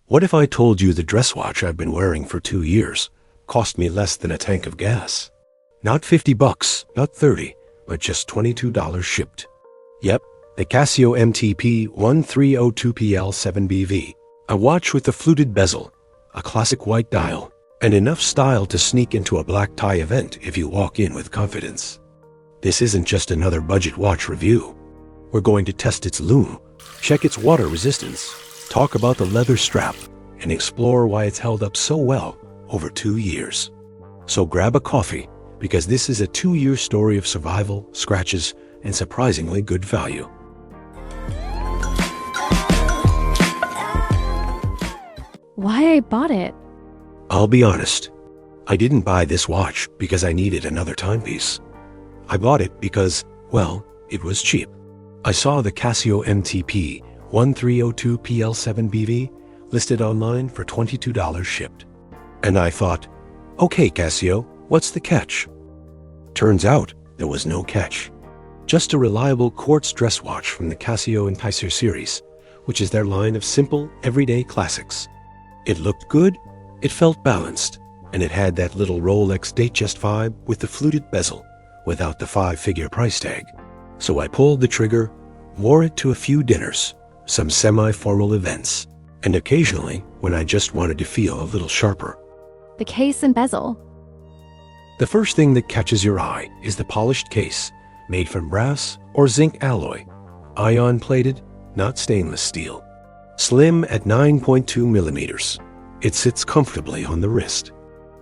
What if I told you the dress watch I've been wearing for 2 years cost me less than a tank of gas? Not $50, not 30, but just $22 shipped. Yep, the Casio MTP-1302PL-7BV, a watch with a fluted bezel, a classic white dial, and enough style to sneak into a black tie event if you walk in with confidence. This isn't just another budget watch review. We're going to test its lume, check its water resistance, talk about the leather strap, and explore why it's held up so well over 2 years. So grab a coffee, because this is a 2-year story of survival, scratches, and surprisingly good value. Why I bought it? I'll be honest, I didn't buy this watch because I needed another timepiece. I bought it because, well, it was cheap. I saw the Casio MTP-1302PL-7BV listed online for $22 shipped. And I thought, okay Casio, what's the catch? Turns out there was no catch. Just a reliable quartz dress watch from the Casio Enticer series, which is their line of simple, everyday classics. It looked good, it felt balanced, and it had that little Rolex Datejust vibe with the fluted bezel, without the 5-figure price tag. So I pulled the trigger, wore it to a few dinners, some semi-formal events, and occasionally when I just wanted to feel a little sharper. The case and bezel. The first thing that catches your eye is the polished case, made from brass or zinc alloy, ion-plated, not stainless steel. Slim at 9.2 millimeters, it sits comfortably on the wrist.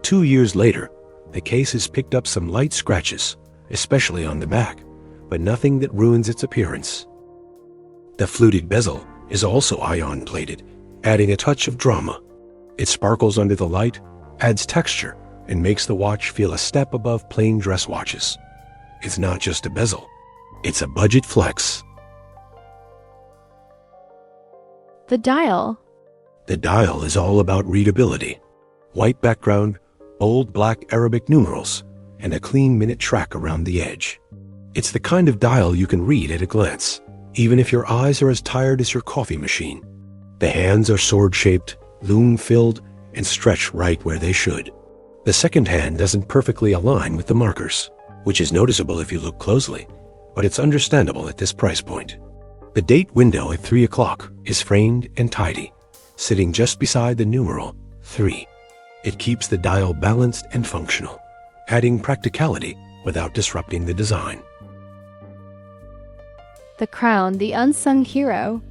2 years later, the case has picked up some light scratches, especially on the back, but nothing that ruins its appearance. The fluted bezel is also ion-plated, adding a touch of drama. It sparkles under the light, adds texture, and makes the watch feel a step above plain dress watches. It's not just a bezel, it's a budget flex. The dial. The dial is all about readability. White background, bold black Arabic numerals, and a clean minute track around the edge. It's the kind of dial you can read at a glance, even if your eyes are as tired as your coffee machine. The hands are sword-shaped, lume-filled, and stretch right where they should. The second hand doesn't perfectly align with the markers, which is noticeable if you look closely, but it's understandable at this price point. The date window at 3 o'clock is framed and tidy, sitting just beside the numeral 3. It keeps the dial balanced and functional, adding practicality without disrupting the design. The crown, the unsung hero.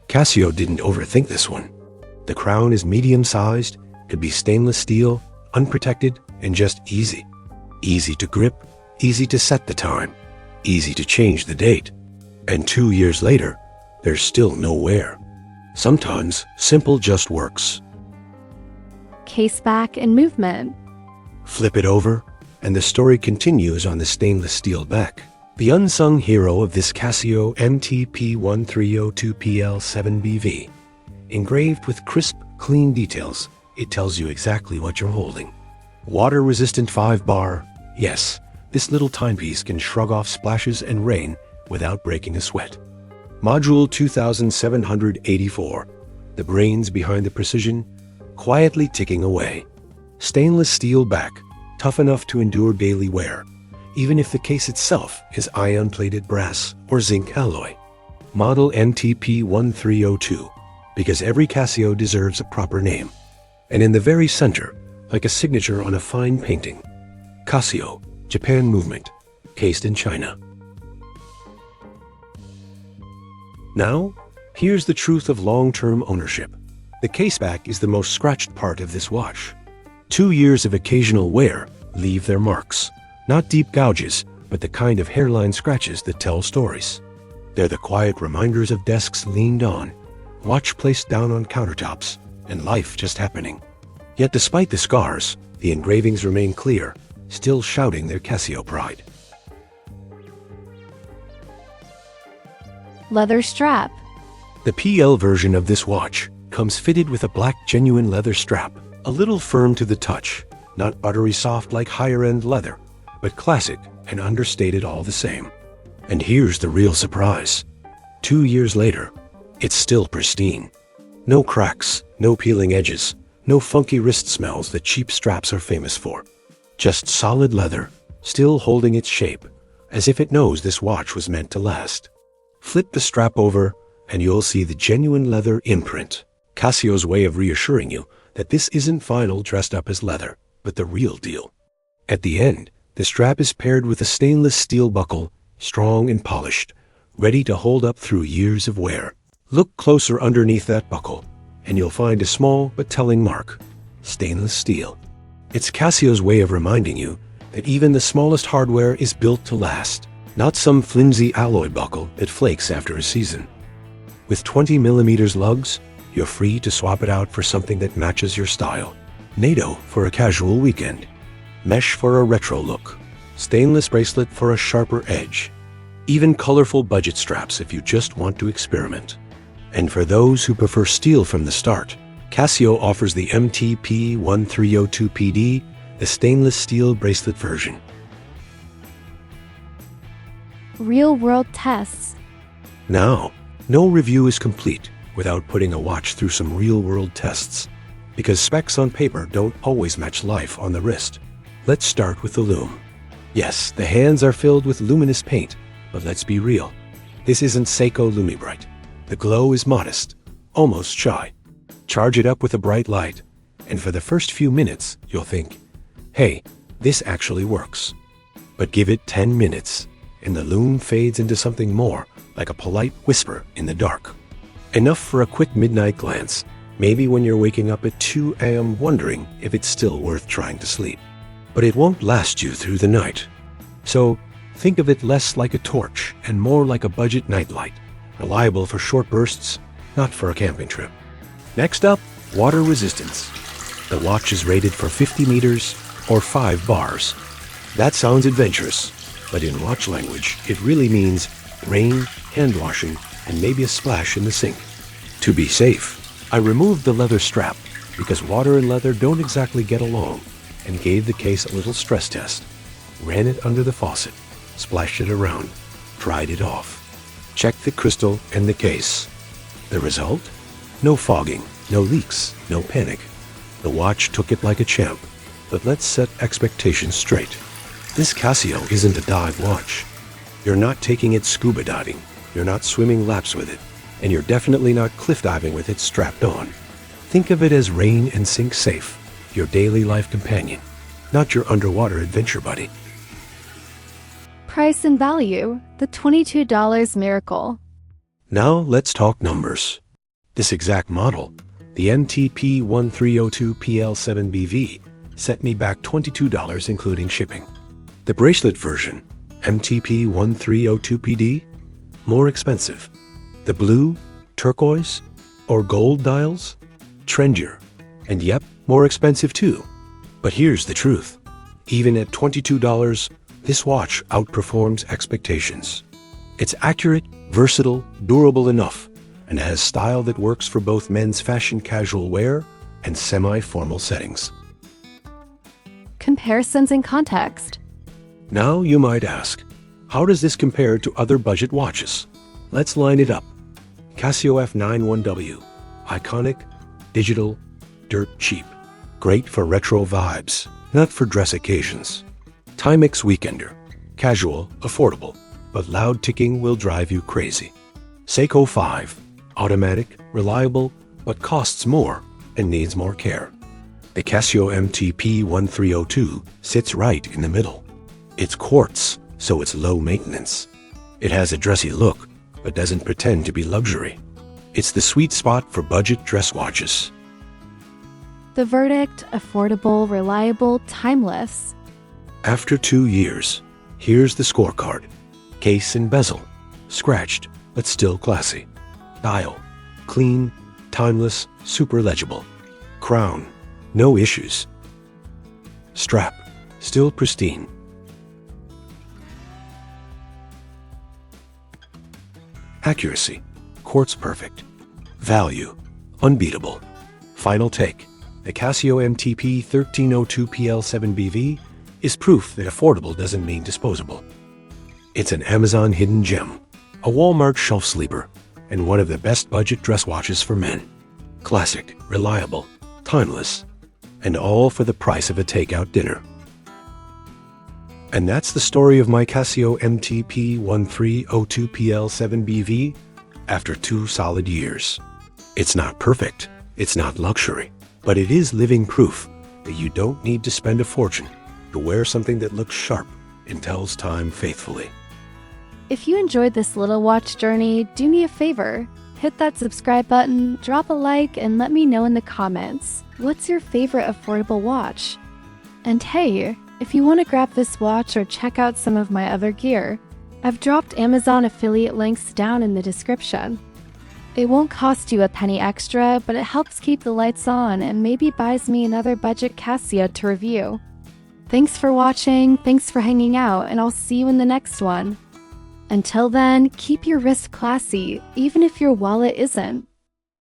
Casio didn't overthink this one. The crown is medium-sized, could be stainless steel, unprotected, and just easy. Easy to grip, easy to set the time, easy to change the date. And 2 years later, there's still no wear. Sometimes simple just works. Caseback and movement. Flip it over, and the story continues on the stainless steel back. The unsung hero of this Casio MTP-1302PL-7BV. Engraved with crisp, clean details, it tells you exactly what you're holding. Water-resistant 5-bar. Yes, this little timepiece can shrug off splashes and rain without breaking a sweat. Module 2784. The brains behind the precision, quietly ticking away. Stainless steel back, tough enough to endure daily wear, even if the case itself is ion-plated brass or zinc alloy. Model MTP-1302, because every Casio deserves a proper name. And in the very center, like a signature on a fine painting, Casio, Japan movement, cased in China. Now, here's the truth of long-term ownership. The caseback is the most scratched part of this watch. 2 years of occasional wear leave their marks. Not deep gouges, but the kind of hairline scratches that tell stories. They're the quiet reminders of desks leaned on, watch placed down on countertops, and life just happening. Yet despite the scars, the engravings remain clear, still shouting their Casio pride. Leather strap. The PL version of this watch comes fitted with a black genuine leather strap, a little firm to the touch, not buttery soft like higher-end leather, but classic and understated all the same. And here's the real surprise. 2 years later, it's still pristine. No cracks, no peeling edges, no funky wrist smells that cheap straps are famous for. Just solid leather, still holding its shape, as if it knows this watch was meant to last. Flip the strap over, and you'll see the genuine leather imprint. Casio's way of reassuring you that this isn't vinyl dressed up as leather, but the real deal. At the end, the strap is paired with a stainless steel buckle, strong and polished, ready to hold up through years of wear. Look closer underneath that buckle, and you'll find a small but telling mark: stainless steel. It's Casio's way of reminding you that even the smallest hardware is built to last, not some flimsy alloy buckle that flakes after a season. With 20mm lugs, you're free to swap it out for something that matches your style. NATO for a casual weekend, mesh for a retro look, stainless bracelet for a sharper edge, even colorful budget straps if you just want to experiment. And for those who prefer steel from the start, Casio offers the MTP-1302PD, the stainless steel bracelet version. Real-world tests. Now, no review is complete without putting a watch through some real-world tests, because specs on paper don't always match life on the wrist. Let's start with the Lume. Yes, the hands are filled with luminous paint, but let's be real. This isn't Seiko Lume Bright. The glow is modest, almost shy. Charge it up with a bright light, and for the first few minutes, you'll think, hey, this actually works. But give it 10 minutes, and the Lume fades into something more, like a polite whisper in the dark. Enough for a quick midnight glance, maybe when you're waking up at 2 a.m. wondering if it's still worth trying to sleep. But it won't last you through the night. So think of it less like a torch and more like a budget nightlight, reliable for short bursts, not for a camping trip. Next up, water resistance. The watch is rated for 50 meters or 5 bars. That sounds adventurous, but in watch language, it really means rain, hand washing, and maybe a splash in the sink. To be safe, I removed the leather strap because water and leather don't exactly get along, and gave the case a little stress test. Ran it under the faucet, splashed it around, dried it off. Checked the crystal and the case. The result? No fogging, no leaks, no panic. The watch took it like a champ. But let's set expectations straight. This Casio isn't a dive watch. You're not taking it scuba diving, you're not swimming laps with it, and you're definitely not cliff diving with it strapped on. Think of it as rain and sink safe, your daily life companion, not your underwater adventure buddy. Price and value, the $22 miracle. Now let's talk numbers. This exact model, the MTP-1302PL-7BV, set me back $22 including shipping. The bracelet version, MTP-1302PD, more expensive. The blue, turquoise, or gold dials, trendier, and yep, more expensive too. But here's the truth. Even at $22, this watch outperforms expectations. It's accurate, versatile, durable enough, and has style that works for both men's fashion casual wear and semi-formal settings. Comparisons in context. Now you might ask, how does this compare to other budget watches? Let's line it up. Casio F91W, iconic, digital, dirt cheap. Great for retro vibes, not for dress occasions. Timex Weekender, casual, affordable, but loud ticking will drive you crazy. Seiko 5, automatic, reliable, but costs more and needs more care. The Casio MTP-1302 sits right in the middle. It's quartz, so it's low maintenance. It has a dressy look, but doesn't pretend to be luxury. It's the sweet spot for budget dress watches. The verdict, affordable, reliable, timeless. After 2 years, here's the scorecard. Case and bezel, scratched, but still classy. Dial, clean, timeless, super legible. Crown, no issues. Strap, still pristine. Accuracy, quartz perfect. Value, unbeatable. Final take, the Casio MTP-1302PL-7BV is proof that affordable doesn't mean disposable. It's an Amazon hidden gem, a Walmart shelf sleeper, and one of the best budget dress watches for men. Classic, reliable, timeless, and all for the price of a takeout dinner. And that's the story of my Casio MTP-1302PL-7BV after 2 solid years. It's not perfect, it's not luxury, but it is living proof that you don't need to spend a fortune to wear something that looks sharp and tells time faithfully. If you enjoyed this little watch journey, do me a favor. Hit that subscribe button, drop a like, and let me know in the comments, what's your favorite affordable watch? And hey, if you want to grab this watch or check out some of my other gear, I've dropped Amazon affiliate links down in the description. It won't cost you a penny extra, but it helps keep the lights on and maybe buys me another budget Casio to review. Thanks for watching, thanks for hanging out, and I'll see you in the next one. Until then, keep your wrist classy, even if your wallet isn't.